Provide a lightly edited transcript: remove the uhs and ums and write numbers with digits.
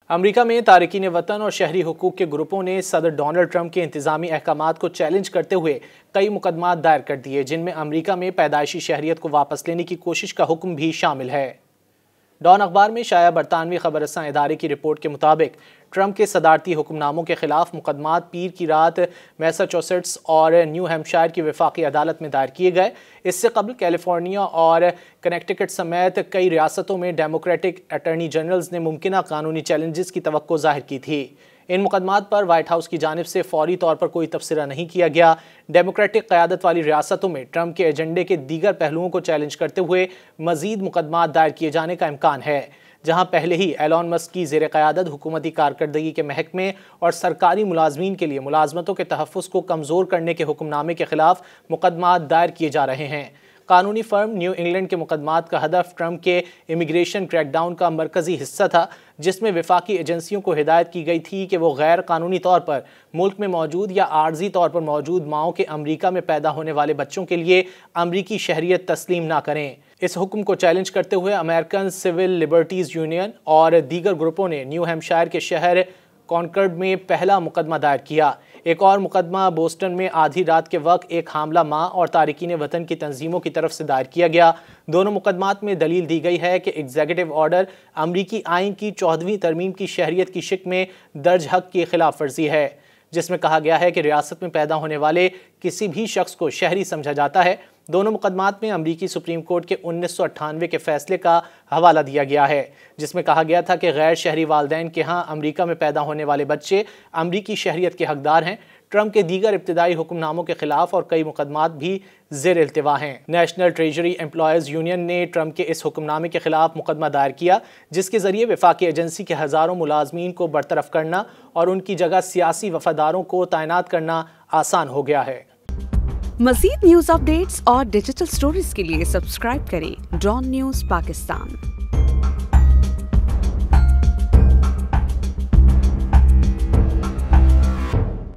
امریکہ میں تارکین وطن اور شہری حقوق کے گروپوں نے صدر ڈونلڈ ٹرمپ کے انتظامی احکامات کو چیلنج کرتے ہوئے کئی مقدمات دائر کر دیے، جن میں امریکہ میں پیدائشی شہریت کو واپس لینے کی کوشش کا حکم بھی شامل ہے۔ ڈان اخبار میں شائع برطانوی خبر رساں ادارے کی رپورٹ کے مطابق ٹرمپ کے صدارتی حکم ناموں کے خلاف مقدمات پیر کی رات میساچوسیٹس اور نیو ہیمپشائر کی وفاقی عدالت میں دائر کیے گئے۔ اس سے قبل کیلیفورنیا اور کنیکٹیکٹ سمیت کئی ریاستوں میں ڈیموکریٹک اٹارنی جنرلز نے ممکنہ قانونی چیلنجز کی توقع ظاہر کی تھی۔ ان مقدمات پر وائٹ ہاؤس کی جانب سے فوری طور پر کوئی تبصرہ نہیں کیا گیا۔ ڈیموکریٹک قیادت والی ریاستوں میں ٹرمپ کے ایجنڈے کے دیگر پہلوؤں کو چیلنج کرتے ہوئے مزید مقدمات دائر کیے جانے کا امکان ہے، جہاں پہلے ہی ایلون مسک کی زیر قیادت حکومتی کارکردگی کے محکمے اور سرکاری ملازمین کے لیے ملازمتوں کے تحفظ کو کمزور کرنے کے حکم نامے کے خلاف مقدمات دائر کیے جا رہے ہیں۔ قانونی فرم نیو انگلینڈ کے مقدمات کا ہدف ٹرمپ کے امیگریشن کریک ڈاؤن کا مرکزی حصہ تھا، جس میں وفاقی ایجنسیوں کو ہدایت کی گئی تھی کہ وہ غیر قانونی طور پر ملک میں موجود یا عارضی طور پر موجود ماؤں کے امریکہ میں پیدا ہونے والے بچوں کے لیے امریکی شہریت تسلیم نہ کریں۔ اس حکم کو چیلنج کرتے ہوئے امریکن سول لبرٹیز یونین اور دیگر گروپوں نے نیو ہیمپشائر کے شہر کانکرڈ میں پہلا مقدمہ دائر کیا۔ ایک اور مقدمہ بوسٹن میں آدھی رات کے وقت ایک حاملہ ماں اور تارکین وطن کی تنظیموں کی طرف سے دائر کیا گیا۔ دونوں مقدمات میں دلیل دی گئی ہے کہ ایگزیکٹو آرڈر امریکی آئین کی 14ویں ترمیم کی شہریت کی شق میں درج حق کی خلاف ورزی ہے، جس میں کہا گیا ہے کہ ریاست میں پیدا ہونے والے کسی بھی شخص کو شہری سمجھا جاتا ہے۔ دونوں مقدمات میں امریکی سپریم کورٹ کے 1998 کے فیصلے کا حوالہ دیا گیا ہے، جس میں کہا گیا تھا کہ غیر شہری والدین کے ہاں امریکہ میں پیدا ہونے والے بچے امریکی شہریت کے حقدار ہیں۔ ٹرمپ کے دیگر ابتدائی حکم ناموں کے خلاف اور کئی مقدمات بھی زیر التوا ہیں۔ نیشنل ٹریجری امپلائیز یونین نے ٹرمپ کے اس حکم نامے کے خلاف مقدمہ دائر کیا، جس کے ذریعے وفاقی ایجنسی کے ہزاروں ملازمین کو برطرف کرنا اور ان کی جگہ سیاسی وفاداروں کو تعینات کرنا آسان ہو گیا ہے۔ مزید نیوز اپ ڈیٹس اور ڈیجیٹل سٹوریز کے لیے سبسکرائب کریں ڈان نیوز پاکستان۔